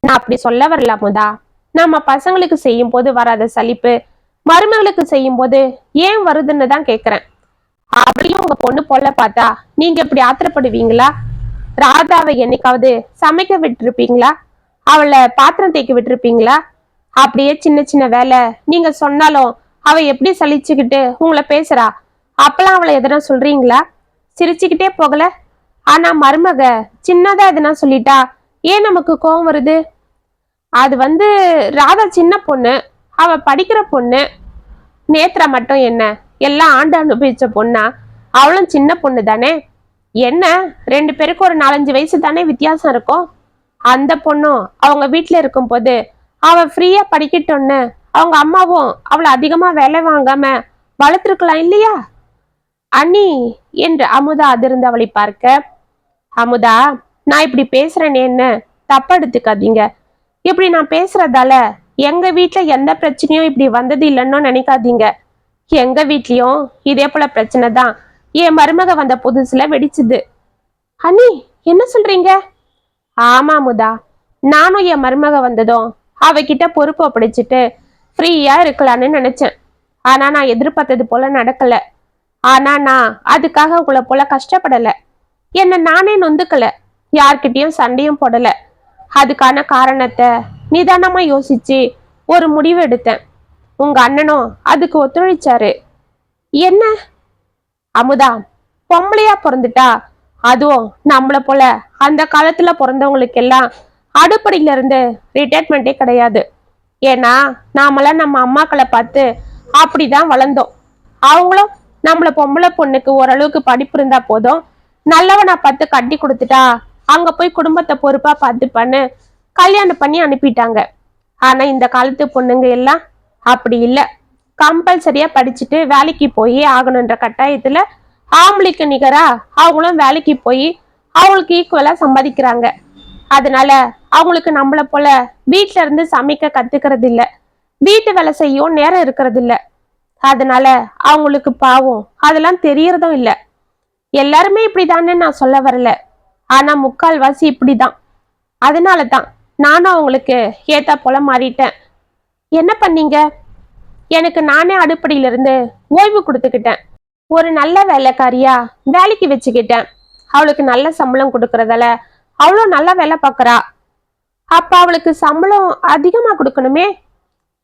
நான் அப்படி சொல்ல வரல முதா. நம்ம பசங்களுக்கு செய்யும் போது வராத சலிப்பு மருமகளுக்கு செய்யும் போது ஏன் வருதுன்னு தான் கேக்குறேன். அப்படியும் உங்க பொண்ணு போல பார்த்தா நீங்க இப்படி ஆத்திரப்படுவீங்களா? ராதாவை என்னைக்காவது சமைக்க விட்டுருப்பீங்களா? அவளை பாத்திரம் தேய்க்க விட்டுருப்பீங்களா? அப்படியே சின்ன சின்ன வேலை நீங்க சொன்னாலும் அவ எப்படி சலிச்சுக்கிட்டு உங்களை பேசுறா? அப்பெல்லாம் அவளை எதனா சொல்றீங்களா? சிரிச்சுக்கிட்டே போகல. ஆனா மருமக சின்னதா எதனா சொல்லிட்டா ஏன் நமக்கு கோபம் வருது? அது ராதா சின்ன பொண்ணு, அவ படிக்கிற பொண்ணு. நேத்ரா மட்டும் என்ன எல்லாம் ஆண்டு அனுபவிச்ச பொண்ணா? அவளும் சின்ன பொண்ணு தானே. என்ன 2 பேருக்கு ஒரு 4-5 வயசு தானே வித்தியாசம் இருக்கும். அந்த பொண்ணும் அவங்க வீட்டுல இருக்கும் போது அவ ஃப்ரீயா படிக்கட்டும்னு அவங்க அம்மாவும் அவளை அதிகமா வேலை வாங்காம வளர்த்துருக்கலாம் இல்லையா அண்ணி என்று அமுதா அதிர்ந்து அவளை பார்க்க, அமுதா, நான் இப்படி பேசுறேன்னு தப்பா எடுத்துக்காதீங்க. இப்படி நான் பேசுறதால எங்க வீட்டுல எந்த பிரச்சனையும் இப்படி வந்தது இல்லைன்னு நினைக்காதீங்க. எங்க வீட்லயும் இதே போல பிரச்சனை தான் என் மருமக வந்த புதுசுல வெடிச்சுது. அண்ணி, என்ன சொல்றீங்க? ஆமா அமுதா, நானும் என் மருமக வந்ததும் அவகிட்ட பொறுப்பு படிச்சுட்டு ஃப்ரீயா இருக்கலான்னு நினைச்சேன். ஆனா நான் எதிர்பார்த்தது போல நடக்கல. ஆனா நான் அதுக்காக உங்களை போல கஷ்டப்படல. என்ன நானே நொந்துக்கல, யார்கிட்டயும் சண்டையும் போடல. அதுக்கான காரணத்தை நிதானமா யோசிச்சு ஒரு முடிவு எடுத்தேன். உங்க அண்ணனும் அதுக்கு ஒத்துழைச்சாரு. என்ன அமுதா, பொம்பளையா பிறந்துட்டா, அதுவும் நம்மள போல அந்த காலத்துல பிறந்தவங்களுக்கு எல்லாம் அடுப்படியில இருந்து ரிட்டையர்மெண்டே கிடையாது. ஏன்னா நாமெல்லாம் நம்ம அம்மாக்களை பார்த்து அப்படிதான் வளர்ந்தோம். அவங்களும் நம்மள பொம்பளை பொண்ணுக்கு ஓரளவுக்கு படிப்பு இருந்தா போதும், நல்லவனா பார்த்து கட்டி கொடுத்துட்டா அங்க போய் குடும்பத்தை பொறுப்பா பார்த்துப்பான்னு கல்யாணம் பண்ணி அனுப்பிட்டாங்க. ஆனா இந்த காலத்து பொண்ணுங்க எல்லாம் அப்படி இல்லை. கம்பல்சரியா படிச்சுட்டு வேலைக்கு போய் ஆகணுன்ற கட்டாயத்துல ஆம்பளைக்கு நிகரா அவங்களும் வேலைக்கு போய் அவங்களுக்கு ஈக்குவலா சம்பாதிக்கிறாங்க. அதனால அவங்களுக்கு நம்மள போல வீட்டுல இருந்து சமைக்க கத்துக்கிறது இல்ல, வீட்டு வேலை செய்யும் நேரம் இருக்கிறது இல்ல. அதனால அவங்களுக்கு பாவம் அதெல்லாம் தெரியறதும் இல்ல. எல்லாருமே இப்படிதானே நான் சொல்ல வரல, ஆனா முக்கால்வாசி இப்படிதான். அதனாலதான் நானும் அவங்களுக்கு ஏத்தா போல மாறிட்டேன். என்ன பண்ணீங்க? எனக்கு நானே அடுப்படியில இருந்து ஓய்வு கொடுத்துக்கிட்டேன். ஒரு நல்ல வேலைக்காரியா வேலைக்கு வச்சுக்கிட்டேன். அவளுக்கு நல்ல சம்பளம் கொடுக்கறதால அவ்வளோ நல்லா வேலை பார்க்கறா. அப்ப அவளுக்கு சம்பளம் அதிகமா கொடுக்கணுமே,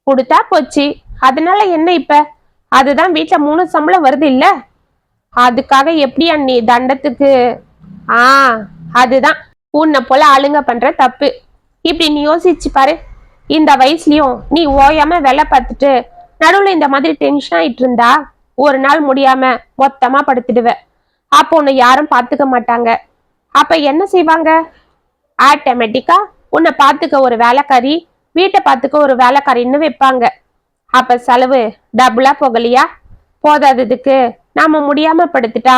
கொடுத்தா போச்சு. அதனால என்ன இப்ப? அதுதான் வீட்டுல 3 சம்பளம் வருது இல்ல, அதுக்காக எப்படி அண்ணி தண்டத்துக்கு? ஆ, அதுதான் உன்னை போல ஆளுங்க பண்ற தப்பு. இப்படி நீ யோசிச்சு பாரு, இந்த வயசுலயும் நீ ஓயாம வேலை பார்த்துட்டு நடுவுல இந்த மாதிரி டென்ஷன் ஆயிட்டு இருந்தா ஒரு நாள் முடியாம மொத்தமா படுத்துடுவ. அப்போ உன்னை யாரும் பார்த்துக்க மாட்டாங்க. அப்ப என்ன செய்வாங்க? ஆட்டோமேட்டிக்கா உன்னை பார்த்துக்க ஒரு வேலைக்காரி, வீட்டை பார்த்துக்க ஒரு வேலைக்காரின்னு வைப்பாங்க. அப்ப செலவு டபுளா போகலையா? போதாததுக்கு நாம முடியாம படுத்துட்டா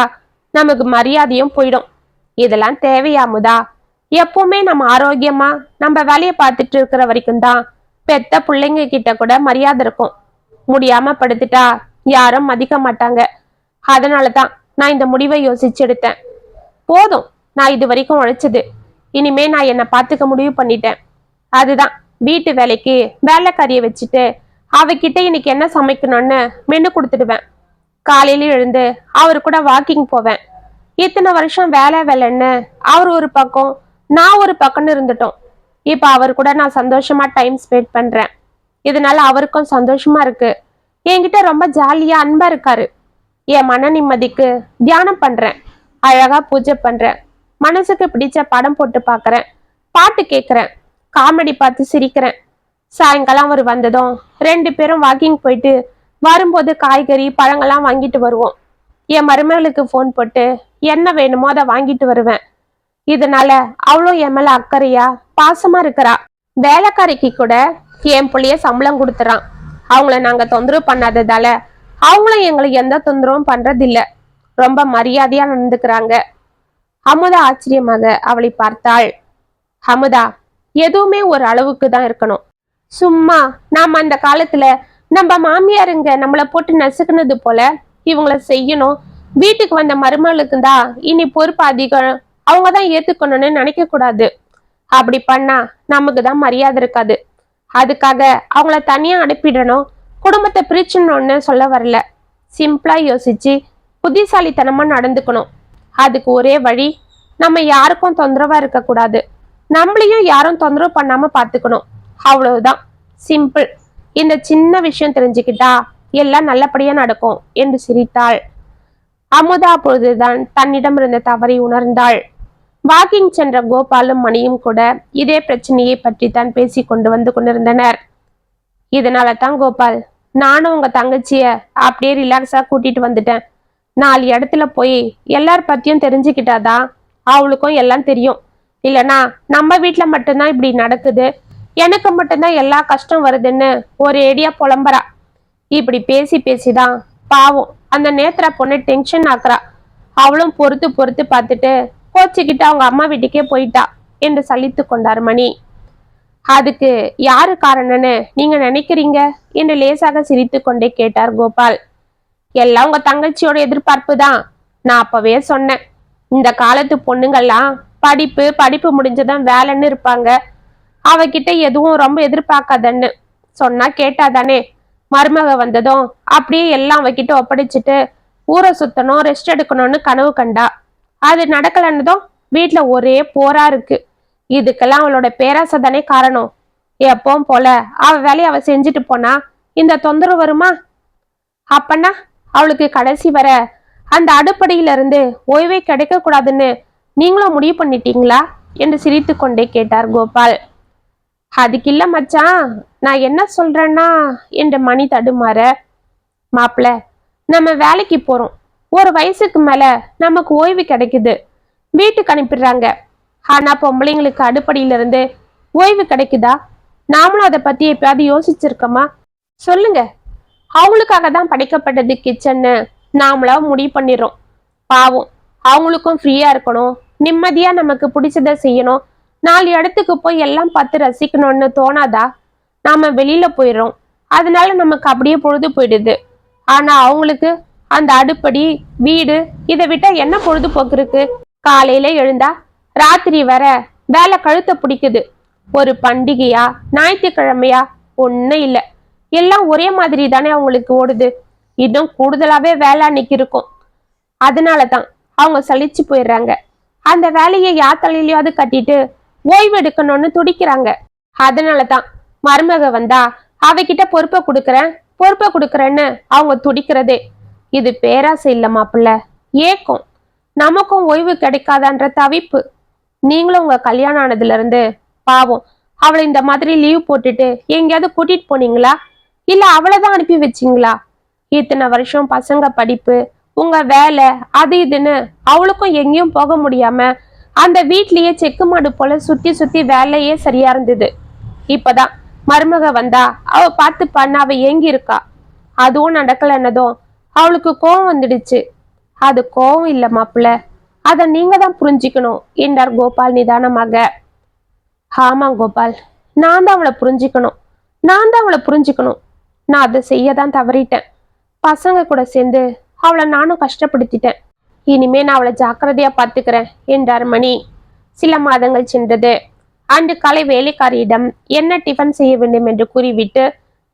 நமக்கு மரியாதையும் போயிடும். இதெல்லாம் தேவையாமுதா? எப்பவுமே நம்ம ஆரோக்கியமா நம்ம வேலையை பார்த்துட்டு இருக்கிற வரைக்கும் தான் பெத்த பிள்ளைங்க கிட்ட கூட மரியாதை இருக்கும். முடியாம படுத்துட்டா யாரும் மதிக்க மாட்டாங்க. அதனாலதான் நான் இந்த முடிவை யோசிச்சு எடுத்தேன். போதும், நான் இது வரைக்கும் உழைச்சது, இனிமே நான் என்னை பார்த்துக்க முடிவு பண்ணிட்டேன். அதுதான் வீட்டு வேலைக்கு வேலைக்காரியை வச்சுட்டு அவகிட்ட இன்னைக்கு என்ன சமைக்கணும்னு மெனு கொடுத்துடுவேன். காலையில எழுந்து அவரு கூட வாக்கிங் போவேன். இத்தனை வருஷம் வேலை வேலைன்னு அவர் ஒரு பக்கம் நான் ஒரு பக்கம்னு இருந்துட்டோம். இப்ப அவர் கூட நான் சந்தோஷமா டைம் ஸ்பெண்ட் பண்றேன். இதனால அவருக்கும் சந்தோஷமா இருக்கு. என்கிட்ட ரொம்ப ஜாலியா அன்பா இருக்காரு. என் மன நிம்மதிக்கு தியானம் பண்றேன், அழகா பூஜை பண்றேன், மனசுக்கு பிடிச்ச படம் போட்டு பாக்குறேன், பாட்டு கேட்கிறேன், காமெடி பார்த்து சிரிக்கிறேன். சாயங்காலம் அவர் வந்ததும் 2 பேரும் வாக்கிங் போயிட்டு வரும்போது காய்கறி பழங்கள்லாம் வாங்கிட்டு வருவோம். என் மருமகளுக்கு ஃபோன் போட்டு என்ன வேணுமோ அதை வாங்கிட்டு வருவேன். இதனால அவ்வளோ என் மேல அக்கறையா பாசமா இருக்கிறா. வேலைக்காரிக்கு கூட என் பிள்ளைய சம்பளம் கொடுத்துறான். அவங்கள நாங்க தொந்தரவு பண்ணாததால அவங்களும் எங்களை எந்த தொந்தரவும் பண்றது இல்ல, ரொம்ப மரியாதையா நடந்துக்கிறாங்க. அமுதா ஆச்சரியமாக அவளை பார்த்தாள். அமுதா, எதுவுமே ஒரு அளவுக்கு தான் இருக்கணும். சும்மா நாம அந்த காலத்துல நம்ம மாமியாருங்க நம்மளை போட்டு நசுக்குனது போல இவங்கள செய்யணும். வீட்டுக்கு வந்த மருமகளுக்கு தான் இனி பொறுப்பு அதிகம், அவங்க தான் ஏத்துக்கணும்னு நினைக்க கூடாது. அப்படி பண்ணா நமக்கு தான் மரியாதை இருக்காது. அதுக்காக அவங்கள தனியா அனுப்பிடணும், குடும்பத்தை பிரிச்சணும்னு சொல்ல வரல. சிம்பிளா யோசிச்சு புத்திசாலித்தனமா நடந்துக்கணும். அதுக்கு ஒரே வழி, நம்ம யாருக்கும் தொந்தரவா இருக்கக்கூடாது, நம்மளையும் யாரும் தொந்தரவு பண்ணாம பாத்துக்கணும். அவ்வளவுதான், சிம்பிள். இந்த சின்ன விஷயம் தெரிஞ்சுக்கிட்டா எல்லாம் நல்லபடியா நடக்கும் என்று சிரித்தாள். அமுதா அப்பொழுதுதான் தன்னிடம் இருந்த தவறை உணர்ந்தாள். வாக்கிங் சென்ற கோபாலும் மணியும் கூட இதே பிரச்சனையை பற்றி தான் பேசி கொண்டு வந்து கொண்டிருந்தனர். இதனால தான் கோபால், நானும் உங்க தங்கச்சிய அப்படியே ரிலாக்ஸா கூட்டிட்டு வந்துட்டேன். 4 இடத்துல போய் எல்லார் பத்தியும் தெரிஞ்சுக்கிட்டாதான் அவளுக்கும் எல்லாம் தெரியும். இல்லைனா நம்ம வீட்டுல மட்டும்தான் இப்படி நடக்குது, எனக்கு மட்டும்தான் எல்லா கஷ்டம் வருதுன்னு ஒரு ஏடியா புலம்புறா. இப்படி பேசி பேசிதான் பாவம் அந்த நேத்ரா பொண்ணு டென்ஷன் ஆக்குறா. அவளும் பொறுத்து பொறுத்து பார்த்துட்டு கோச்சிக்கிட்டு அவங்க அம்மா வீட்டுக்கே போயிட்டா என்று சலித்து கொண்டார் மணி. அதுக்கு யாரு காரணம்னு நீங்க நினைக்கிறீங்க என்று லேசாக சிரித்து கொண்டே கேட்டார் கோபால். எல்லாம் உங்க தங்கச்சியோட எதிர்பார்ப்பு தான். நான் அப்பவே சொன்னேன், இந்த காலத்து பொண்ணுங்கள்லாம் படிப்பு படிப்பு முடிஞ்சதான் வேலைன்னு இருப்பாங்க, அவகிட்ட எதுவும் ரொம்ப எதிர்பார்க்காதன்னு. சொன்னா கேட்டாதானே. மருமக வந்ததும் அப்படியே எல்லாம் அவகிட்ட ஒப்படைச்சிட்டு ஊரை சுத்தணும், ரெஸ்ட் எடுக்கணும்னு கனவு கண்டா. அது நடக்கலன்னதும் வீட்டுல ஒரே போரா இருக்கு. இதுக்கெல்லாம் அவளோட பேராசை தானே காரணம். எப்பவும் போல அவ வேலையை அவ செஞ்சுட்டு போனா இந்த தொந்தரவு வருமா? அப்பன்னா அவளுக்கு கடைசி வர அந்த அடுப்படியில இருந்து ஓய்வே கிடைக்க கூடாதுன்னு நீங்களும் முடிவு பண்ணிட்டீங்களா என்று சிரித்து கொண்டே கேட்டார் கோபால். அதுக்கு இல்ல மச்சான், நான் என்ன சொல்றேன்னா என்று மணி தடுமாற, மாப்பிள்ள, நம்ம வேலைக்கு போறோம், ஒரு வயசுக்கு மேல நமக்கு ஓய்வு கிடைக்குது, வீட்டுக்கு அனுப்பிடுறாங்க. ஆனா பொம்பளைங்களுக்கு அடுப்படியில இருந்து ஓய்வு கிடைக்குதா? நாமளும் அதை பத்தி எப்பயாவது யோசிச்சிருக்கோமா? சொல்லுங்க. அவங்களுக்காக தான் படைக்கப்பட்டது கிச்சன்னு நாமளா முடிவு பண்ணிடுறோம். பாவம், அவங்களுக்கும் ஃப்ரீயா இருக்கணும், நிம்மதியா நமக்கு பிடிச்சதை செய்யணும், 4 இடத்துக்கு போய் எல்லாம் பார்த்து ரசிக்கணும்னு தோணாதா? நாம வெளியில போயிடுறோம், அதனால நமக்கு அப்படியே பொழுது போயிடுது. ஆனா அவங்களுக்கு அந்த அடுப்படி, வீடு, இதை விட்டா என்ன பொழுதுபோக்கு இருக்கு? காலையில எழுந்தா ராத்திரி வர வேலை கழுத்தை பிடிக்குது. ஒரு பண்டிகையா, ஞாயிற்றுக்கிழமையா, ஒன்னும் இல்லை. எல்லாம் ஒரே மாதிரி தானே அவங்களுக்கு ஓடுது. இன்னும் கூடுதலாவே வேலை அன்னைக்கு இருக்கும். அதனாலதான் அவங்க சலிச்சு போயிடுறாங்க. அந்த வேலையை யார் தலையிலயாவது கட்டிட்டு ஓய்வு எடுக்கணும்னு துடிக்கிறாங்க. அதனாலதான் மருமக வந்தா அவகிட்ட பொறுப்பை கொடுக்கறேன்னு அவங்க துடிக்கிறதே. இது பேராசை இல்ல மாப்பிள்ள, ஏக்கம். நமக்கும் ஓய்வு கிடைக்காதான்ற தவிப்பு. நீங்களும் உங்க கல்யாணம் ஆனதுல இருந்து பாவம் அவளை இந்த மாதிரி லீவ் போட்டுட்டு எங்கேயாவது கூட்டிட்டு போனீங்களா? இல்ல அவளைதான் அனுப்பி வச்சீங்களா? இத்தனை வருஷம் பசங்க படிப்பு, உங்க வேலை, அது இதுன்னு அவளுக்கும் எங்கேயும் போக முடியாம அந்த வீட்லயே செக்கு மாடு போல சுத்தி சுத்தி வேலையே சரியா இருந்தது. இப்பதான் மருமக வந்தா அவ பார்த்து பண்ண அவ ஏங்கி இருக்கா. அதுவும் நடக்கலன்னதும் அவளுக்கு கோவம் வந்துடுச்சு. அது கோவம் இல்ல மாப்பிள்ள, அத நீங்க தான் புரிஞ்சுக்கணும் என்றார் கோபால் நிதானமாக. ஆமா கோபால், நான் தான் அவளை புரிஞ்சுக்கணும். நான் அதை செய்யதான் தவறிட்டேன். பசங்க கூட சேர்ந்து அவளை நானும் கஷ்டப்படுத்திட்டேன். இனிமே நான் அவளை ஜாக்கிரதையா பார்த்துக்கிறேன் என்றார் மணி. சில மாதங்கள் சென்றது. அன்று காலை வேலைக்காரியிடம் என்ன டிஃபன் செய்ய வேண்டும் என்று கூறிவிட்டு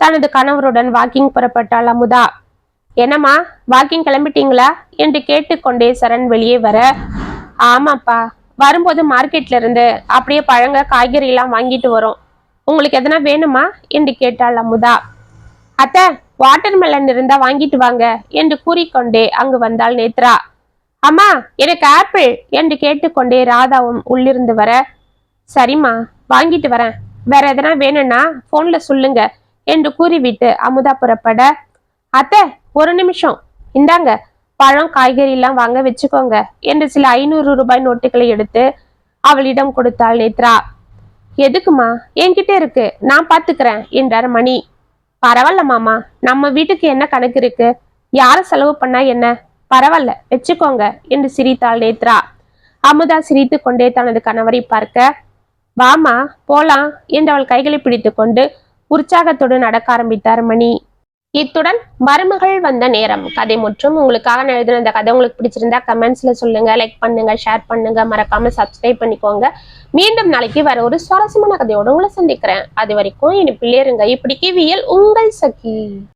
தனது கணவருடன் வாக்கிங் புறப்பட்டாள் அமுதா. என்னம்மா, வாக்கிங் கிளம்பிட்டீங்களா என்று கேட்டுக்கொண்டே சரண் வெளியே வர, ஆமாப்பா, வரும்போது மார்க்கெட்ல இருந்து அப்படியே பழங்க காய்கறி எல்லாம் வாங்கிட்டு வரோம். உங்களுக்கு எதனா வேணுமா என்று கேட்டாள் அமுதா. அத்தை, வாட்டர் மெலன் இருந்தா வாங்கிட்டு வாங்க என்று கூறிக்கொண்டே அங்கு வந்தாள் நேத்ரா. அம்மா, எனக்கு ஆப்பிள் என்று கேட்டுக்கொண்டே ராதாவும் உள்ளிருந்து வர, சரிம்மா, வாங்கிட்டு வரேன். வேற எதனா வேணும்னா போன்ல சொல்லுங்க என்று கூறிவிட்டு அமுதா புறப்பட, அத்தை ஒரு நிமிஷம், இந்தாங்க பழம் காய்கறி எல்லாம் வாங்க வச்சுக்கோங்க என்று சில 500 ரூபாய் நோட்டுகளை எடுத்து அவளிடம் கொடுத்தாள் நேத்ரா. எதுக்குமா? என்கிட்ட இருக்கு, நான் பாத்துக்கிறேன் என்றார் மணி. பரவாயில்ல மாமா, நம்ம வீட்டுக்கு என்ன கணக்கு இருக்கு? யார செலவு பண்ணா என்ன? பரவாயில்ல, வச்சுக்கோங்க என்று சிரித்தாள் நேத்ரா. அமுதா சிரித்து கொண்டே தனது கணவரை பார்க்க, வாமா போலாம் என்று அவள் கைகளை பிடித்து கொண்டு உற்சாகத்தோடு நடக்க ஆரம்பித்தார் மணி. இத்துடன் மருமகள் வந்த நேரம் கதை முற்றும். உங்களுக்காக நான் எழுதின இந்த கதை உங்களுக்கு பிடிச்சிருந்தா கமெண்ட்ஸ்ல சொல்லுங்க, லைக் பண்ணுங்க, ஷேர் பண்ணுங்க, மறக்காம சப்ஸ்கிரைப் பண்ணிக்கோங்க. மீண்டும் நாளைக்கு வர ஒரு சுவாரஸ்யமான கதையோடு உங்களை சந்திக்கிறேன். அது வரைக்கும் இனி பிள்ளைருங்க இப்படி கிவியல் உங்கள் சகி.